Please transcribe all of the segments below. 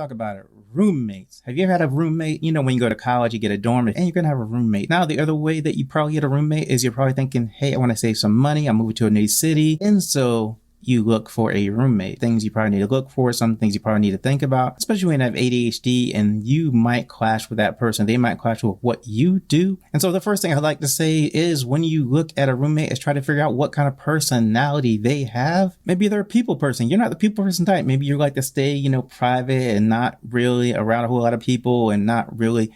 Talk about it. Roommates. Have you ever had a roommate? You know, when you go to college, you get a dorm and you're going to have a roommate. Now, the other way that you probably get a roommate is you're probably thinking, hey, I want to save some money. I'm moving to a new city. And so you look for a roommate. Things you probably need to look for, some things you probably need to think about, especially when you have ADHD and you might clash with that person. They might clash with what you do. And so the first thing I'd like to say is when you look at a roommate is try to figure out what kind of personality they have. Maybe they're a people person. You're not the people person type. Maybe you like to stay, private and not really around a whole lot of people and not really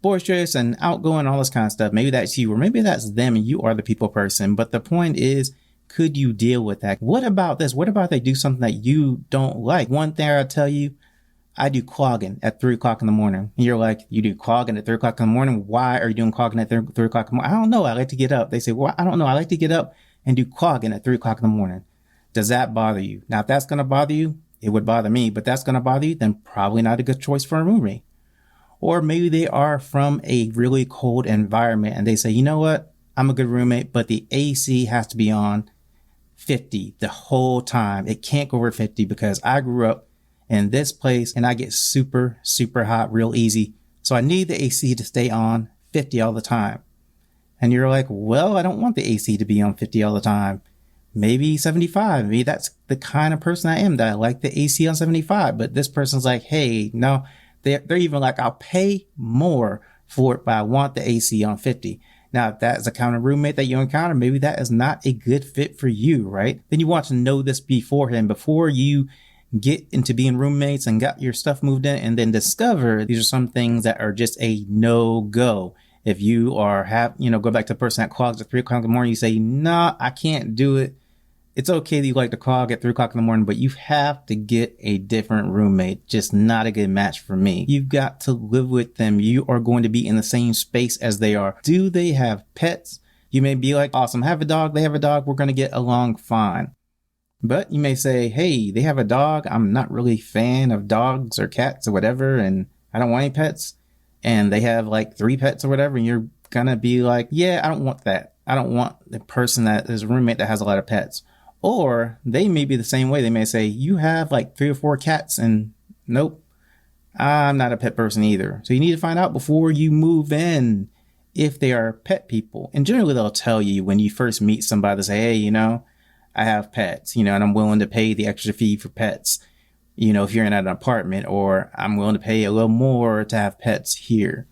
boisterous and outgoing, all this kind of stuff. Maybe that's you, or maybe that's them and you are the people person. But the point is, could you deal with that? What about this? What about they do something that you don't like? One thing I'll tell you, I do clogging at 3 o'clock in the morning. And you're like, you do clogging at 3 o'clock in the morning? Why are you doing clogging at 3 o'clock in the morning? I don't know. I like to get up. They say, well, I don't know. I like to get up and do clogging at 3 o'clock in the morning. Does that bother you? Now, if that's going to bother you, it would bother me, but that's going to bother you, then probably not a good choice for a roommate. Or maybe they are from a really cold environment and they say, you know what? I'm a good roommate, but the AC has to be on 50 the whole time. It can't go over 50 because I grew up in this place and I get super, super hot real easy. So I need the AC to stay on 50 all the time. And you're like, well, I don't want the AC to be on 50 all the time. Maybe 75. Maybe that's the kind of person I am, that I like the AC on 75. But this person's like, hey, no, they're even like, I'll pay more for it, but I want the AC on 50. Now, if that is a kind of roommate that you encounter, maybe that is not a good fit for you, right? Then you want to know this beforehand, before you get into being roommates and got your stuff moved in, and then discover these are some things that are just a no-go. If you go back to the person that clogs at 3 o'clock in the morning, you say, nah, I can't do it. It's okay that you like to clog at 3 o'clock in the morning, but you have to get a different roommate. Just not a good match for me. You've got to live with them. You are going to be in the same space as they are. Do they have pets? You may be like, awesome, have a dog. They have a dog. We're going to get along fine. But you may say, hey, they have a dog. I'm not really a fan of dogs or cats or whatever, and I don't want any pets. And they have like 3 pets or whatever. And you're going to be like, yeah, I don't want that. I don't want the person that is a roommate that has a lot of pets. Or they may be the same way. They may say, you have like 3 or 4 cats, and nope, I'm not a pet person either. So you need to find out before you move in if they are pet people. And generally they'll tell you when you first meet somebody, they say, hey, I have pets, and I'm willing to pay the extra fee for pets, if you're in an apartment, or I'm willing to pay a little more to have pets here.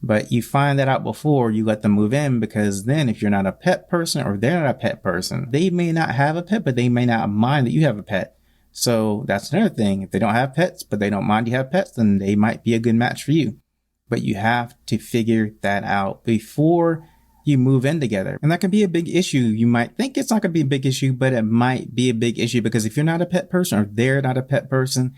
But you find that out before you let them move in, because then if you're not a pet person or they're not a pet person, they may not have a pet, but they may not mind that you have a pet. So that's another thing. If they don't have pets, but they don't mind you have pets, then they might be a good match for you. But you have to figure that out before you move in together. And that can be a big issue. You might think it's not going to be a big issue, but it might be a big issue, because if you're not a pet person or they're not a pet person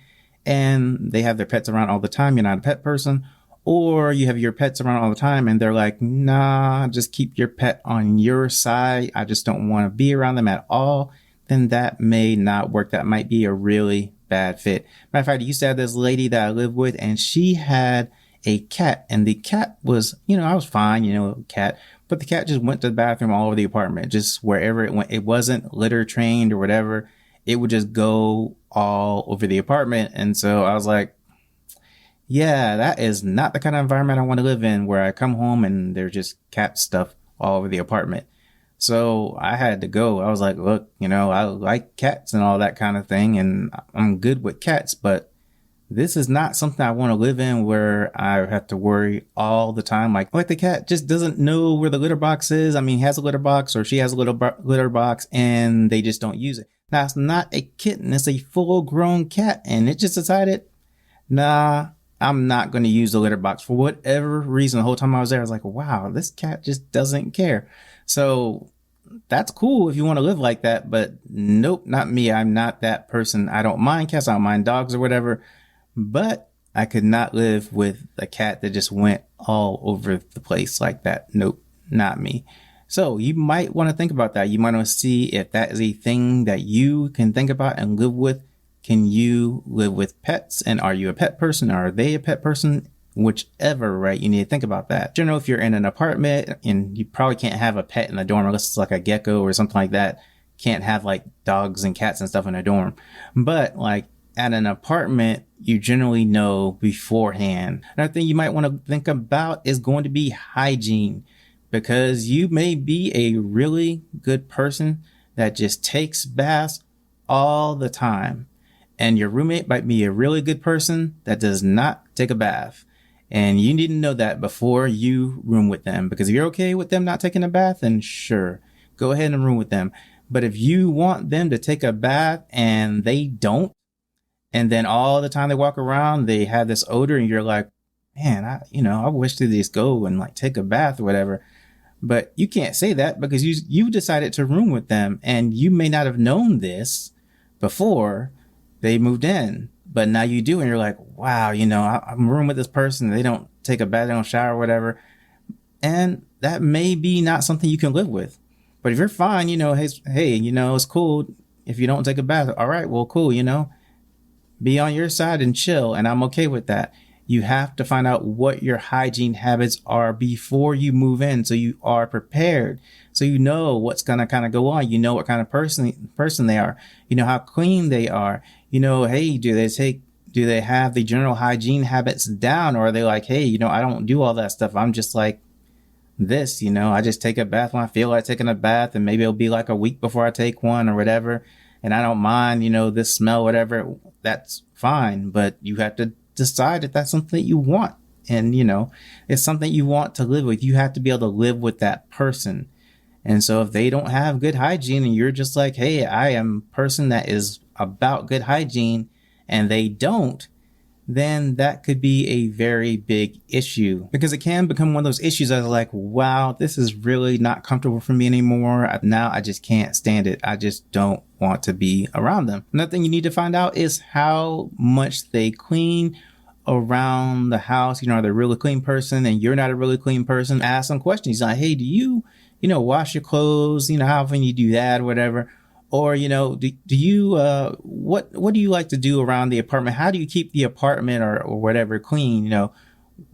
and they have their pets around all the time, you're not a pet person. Or you have your pets around all the time and they're like, nah, just keep your pet on your side. I just don't want to be around them at all. Then that may not work. That might be a really bad fit. Matter of fact, I used to have this lady that I lived with, and she had a cat, and the cat was, I was fine, cat, but the cat just went to the bathroom all over the apartment, just wherever it went. It wasn't litter trained or whatever. It would just go all over the apartment. And so I was like, yeah, that is not the kind of environment I want to live in, where I come home and there's just cat stuff all over the apartment. So I had to go. I was like, look, I like cats and all that kind of thing, and I'm good with cats, but this is not something I want to live in, where I have to worry all the time. Like the cat just doesn't know where the litter box is. I mean, he has a litter box, or she has a litter box, and they just don't use it. Now, it's not a kitten. It's a full grown cat, and it just decided, nah, I'm not going to use the litter box for whatever reason. The whole time I was there, I was like, wow, this cat just doesn't care. So that's cool if you want to live like that, but nope, not me. I'm not that person. I don't mind cats. I don't mind dogs or whatever, but I could not live with a cat that just went all over the place like that. Nope, not me. So you might want to think about that. You might want to see if that is a thing that you can think about and live with. Can you live with pets? And are you a pet person? Or are they a pet person? Whichever, right? You need to think about that. Generally, if you're in an apartment, and you probably can't have a pet in the dorm unless it's like a gecko or something like that. Can't have like dogs and cats and stuff in a dorm. But like at an apartment, you generally know beforehand. Another thing you might want to think about is going to be hygiene, because you may be a really good person that just takes baths all the time, and your roommate might be a really good person that does not take a bath. And you need to know that before you room with them, because if you're okay with them not taking a bath, then sure, go ahead and room with them. But if you want them to take a bath and they don't, and then all the time they walk around, they have this odor, and you're like, man, I wish they just go and like take a bath or whatever. But you can't say that because you decided to room with them, and you may not have known this before they moved in, but now you do, and you're like, wow, I'm rooming with this person. They don't take a bath, they don't shower, or whatever. And that may be not something you can live with. But if you're fine, hey, it's cool if you don't take a bath. All right, well, cool, be on your side and chill, and I'm okay with that. You have to find out what your hygiene habits are before you move in, so you are prepared, so you know what's gonna kind of go on. You know what kind of person they are. You know how clean they are. Hey, do they have the general hygiene habits down, or are they like, hey, I don't do all that stuff. I'm just like this, I just take a bath when I feel like taking a bath, and maybe it'll be like a week before I take one or whatever. And I don't mind, this smell, whatever. That's fine. But you have to decide if that's something you want. And, it's something you want to live with. You have to be able to live with that person. And so if they don't have good hygiene, and you're just like, hey, I am a person that is about good hygiene, and they don't, then that could be a very big issue, because it can become one of those issues that are like, wow, this is really not comfortable for me anymore. Now I just can't stand it. I just don't want to be around them. Another thing you need to find out is how much they clean around the house. Are they a really clean person and you're not a really clean person? Ask some questions like, hey, do you, wash your clothes? How often you do that or whatever? Or, do you, what do you like to do around the apartment? How do you keep the apartment or whatever clean?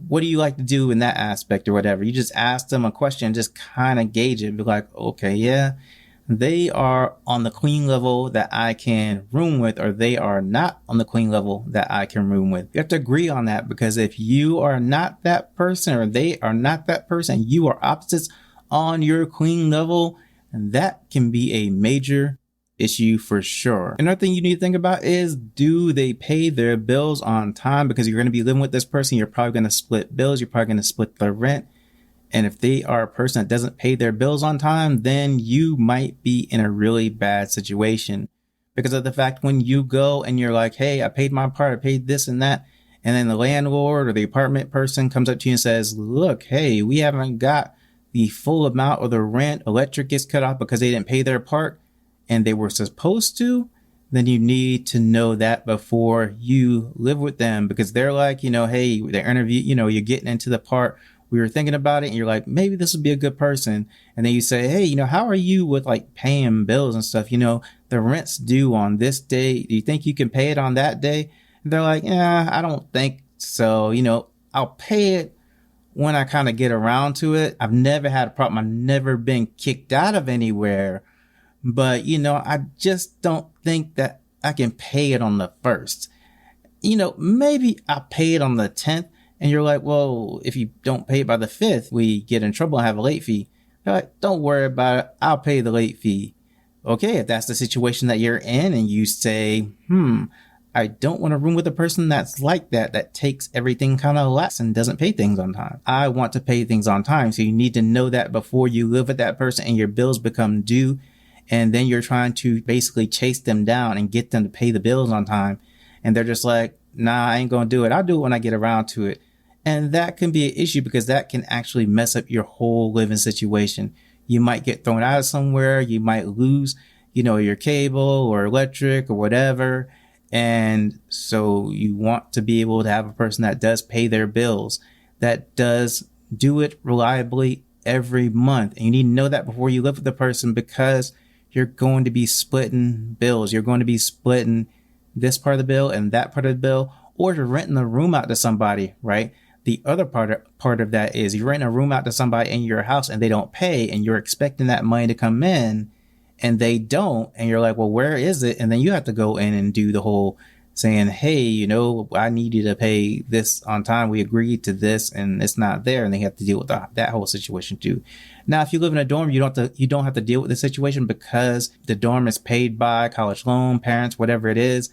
What do you like to do in that aspect or whatever? You just ask them a question, just kind of gauge it. Be like, okay, yeah, they are on the clean level that I can room with, or they are not on the clean level that I can room with. You have to agree on that, because if you are not that person, or they are not that person, you are opposites on your clean level, and that can be a major issue for sure. Another thing you need to think about is, do they pay their bills on time? Because you're going to be living with this person, you're probably going to split bills, you're probably going to split the rent. And if they are a person that doesn't pay their bills on time, then you might be in a really bad situation, because of the fact when you go and you're like, hey, I paid my part, I paid this and that. And then the landlord or the apartment person comes up to you and says, look, hey, we haven't got the full amount of the rent. Electric gets cut off because they didn't pay their part, and they were supposed to. Then you need to know that before you live with them, because they're like, hey, they interview, you're getting into the part we were thinking about it, and you're like, maybe this would be a good person. And then you say, hey, how are you with like paying bills and stuff? The rent's due on this day. Do you think you can pay it on that day? And they're like, yeah, I don't think so. I'll pay it when I kind of get around to it. I've never had a problem. I've never been kicked out of anywhere. But, I just don't think that I can pay it on the 1st. Maybe I'll pay it on the 10th. And you're like, well, if you don't pay it by the 5th, we get in trouble and have a late fee. They're like, don't worry about it. I'll pay the late fee. Okay, if that's the situation that you're in, and you say, I don't want to room with a person that's like that takes everything kind of less and doesn't pay things on time. I want to pay things on time. So you need to know that before you live with that person and your bills become due. And then you're trying to basically chase them down and get them to pay the bills on time. And they're just like, nah, I ain't going to do it. I'll do it when I get around to it. And that can be an issue, because that can actually mess up your whole living situation. You might get thrown out of somewhere. You might lose, your cable or electric or whatever. And so you want to be able to have a person that does pay their bills, that does do it reliably every month. And you need to know that before you live with the person, because you're going to be splitting bills. You're going to be splitting this part of the bill and that part of the bill, or you're renting the room out to somebody, right? The other part of that is you're renting a room out to somebody in your house and they don't pay, and you're expecting that money to come in and they don't. And you're like, well, where is it? And then you have to go in and do the whole saying, hey, I need you to pay this on time. We agreed to this and it's not there. And they have to deal with that whole situation too. Now, if you live in a dorm, you don't have to deal with the situation because the dorm is paid by college loan, parents, whatever it is.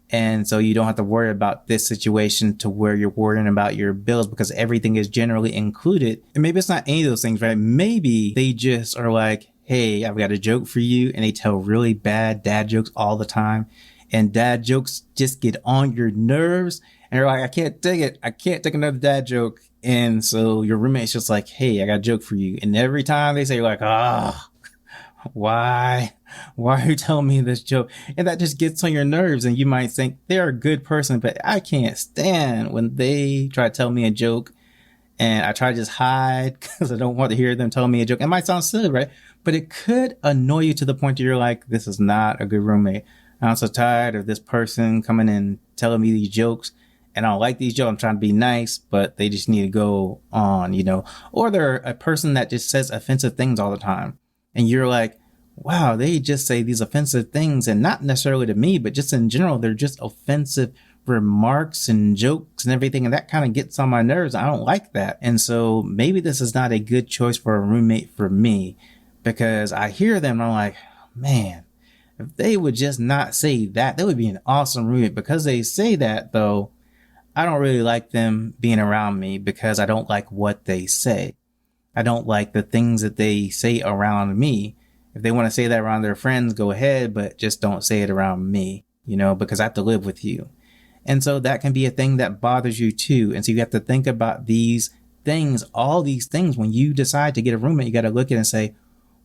And so you don't have to worry about this situation to where you're worrying about your bills because everything is generally included. And maybe it's not any of those things, right? Maybe they just are like, hey, I've got a joke for you. And they tell really bad dad jokes all the time. And dad jokes just get on your nerves. And you're like, I can't take it. I can't take another dad joke. And so your roommate's just like, hey, I got a joke for you. And every time they say, you're like, why are you telling me this joke? And that just gets on your nerves. And you might think they're a good person, but I can't stand when they try to tell me a joke and I try to just hide because I don't want to hear them tell me a joke. It might sound silly, right? But it could annoy you to the point that you're like, this is not a good roommate. I'm so tired of this person coming and telling me these jokes. And I don't like these jokes. I'm trying to be nice, but they just need to go on, Or they're a person that just says offensive things all the time. And you're like, wow, they just say these offensive things, and not necessarily to me, but just in general, they're just offensive remarks and jokes and everything. And that kind of gets on my nerves. I don't like that. And so maybe this is not a good choice for a roommate for me, because I hear them and I'm like, man, if they would just not say that, they would be an awesome roommate. Because they say that, though, I don't really like them being around me because I don't like what they say. I don't like the things that they say around me. If they want to say that around their friends, go ahead, but just don't say it around me, because I have to live with you. And so that can be a thing that bothers you too. And so you have to think about these things, all these things. When you decide to get a roommate, you got to look at it and say,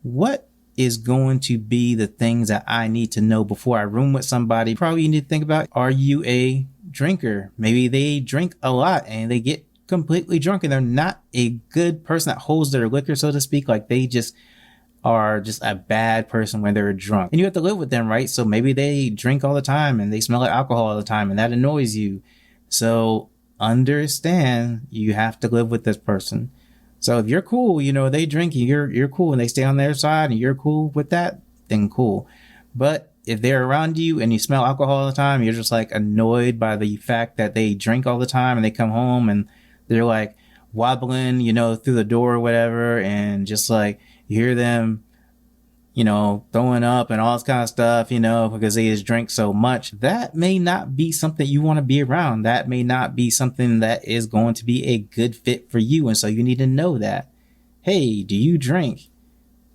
what is going to be the things that I need to know before I room with somebody? Probably you need to think about, are you a drinker? Maybe they drink a lot and they get completely drunk and they're not a good person that holds their liquor, so to speak. Like they just are just a bad person when they're drunk, and you have to live with them, right? So maybe they drink all the time and they smell like alcohol all the time and that annoys you. So understand you have to live with this person. So if you're cool, they drink and you're cool and they stay on their side and you're cool with that, then cool. But if they're around you and you smell alcohol all the time, you're just like annoyed by the fact that they drink all the time and they come home and they're like wobbling, through the door or whatever. And just like you hear them, throwing up and all this kind of stuff, because they just drink so much. That may not be something you want to be around. That may not be something that is going to be a good fit for you. And so you need to know that. Hey, do you drink?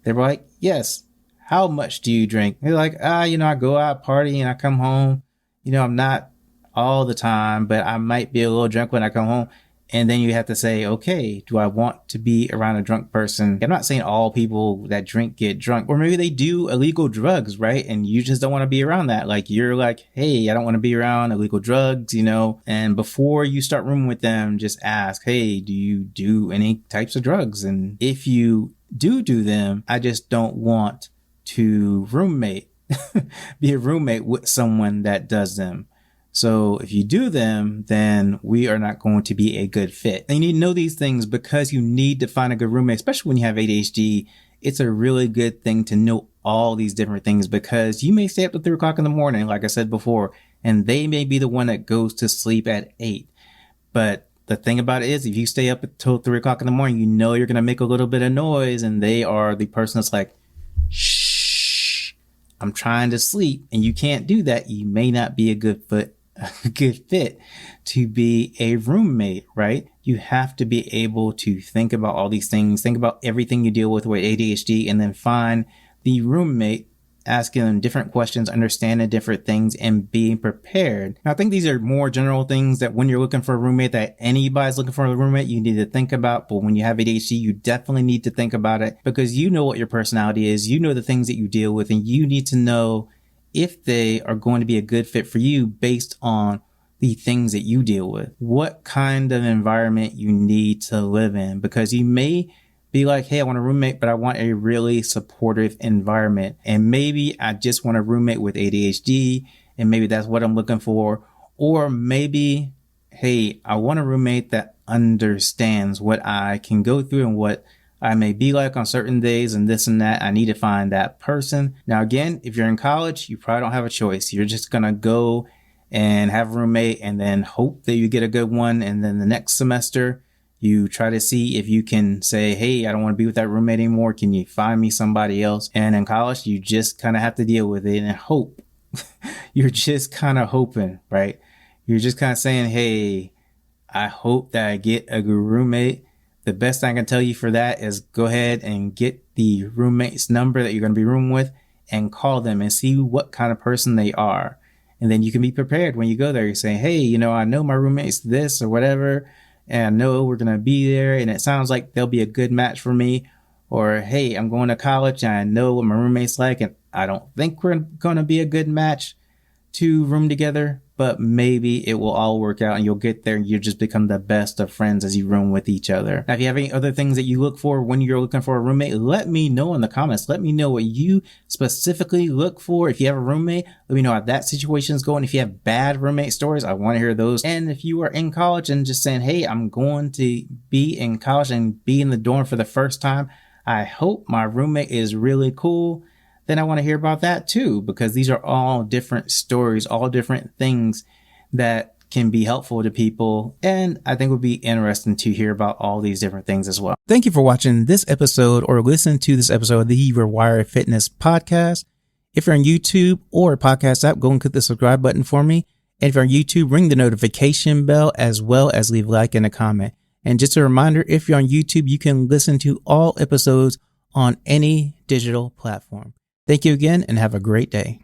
They're like, yes. How much do you drink? They're like, I go out party and I come home. I'm not all the time, but I might be a little drunk when I come home. And then you have to say, okay, do I want to be around a drunk person? I'm not saying all people that drink get drunk, or maybe they do illegal drugs, right? And you just don't want to be around that. Like you're like, hey, I don't want to be around illegal drugs, and before you start rooming with them, just ask, hey, do you do any types of drugs? And if you do them, I just don't want to be a roommate with someone that does them. So if you do them, then we are not going to be a good fit. And you need to know these things because you need to find a good roommate, especially when you have ADHD. It's a really good thing to know all these different things because you may stay up to 3 o'clock in the morning, like I said before, and they may be the one that goes to sleep at 8. But the thing about it is, if you stay up until 3 o'clock in the morning, you're going to make a little bit of noise, and they are the person that's like, shh, I'm trying to sleep, and you can't do that. You may not be a good fit to be a roommate, right? You have to be able to think about all these things, think about everything you deal with ADHD, and then find the roommate, asking them different questions, understanding different things, and being prepared. Now, I think these are more general things that when you're looking for a roommate, that anybody's looking for a roommate, you need to think about. But when you have ADHD, you definitely need to think about it because you know what your personality is. You know the things that you deal with, and you need to know if they are going to be a good fit for you based on the things that you deal with, what kind of environment you need to live in, because you may be like, hey, I want a roommate, but I want a really supportive environment. And maybe I just want a roommate with ADHD, and maybe that's what I'm looking for. Or maybe, hey, I want a roommate that understands what I can go through and what I may be like on certain days and this and that. I need to find that person. Now, again, if you're in college, you probably don't have a choice. You're just going to go and have a roommate and then hope that you get a good one. And then the next semester, you try to see if you can say, hey, I don't want to be with that roommate anymore. Can you find me somebody else? And in college, you just kind of have to deal with it and hope. You're just kind of hoping, right? You're just kind of saying, hey, I hope that I get a good roommate. The best thing I can tell you for that is go ahead and get the roommate's number that you're going to be rooming with and call them and see what kind of person they are. And then you can be prepared when you go there. You're saying, hey, I know my roommate's this or whatever, and I know we're going to be there, and it sounds like they'll be a good match for me. Or, hey, I'm going to college, and I know what my roommate's like, and I don't think we're going to be a good match to room together, but maybe it will all work out and you'll get there and you just become the best of friends as you room with each other. Now, if you have any other things that you look for when you're looking for a roommate, let me know in the comments. Let me know what you specifically look for. If you have a roommate, let me know how that situation is going. If you have bad roommate stories, I want to hear those. And if you are in college and just saying, hey, I'm going to be in college and be in the dorm for the first time, I hope my roommate is really cool, then I want to hear about that too, because these are all different stories, all different things that can be helpful to people. And I think it would be interesting to hear about all these different things as well. Thank you for watching this episode or listening to this episode of the Rewired Fitness Podcast. If you're on YouTube or a podcast app, go and click the subscribe button for me. And if you're on YouTube, ring the notification bell as well as leave a like and a comment. And just a reminder, if you're on YouTube, you can listen to all episodes on any digital platform. Thank you again and have a great day.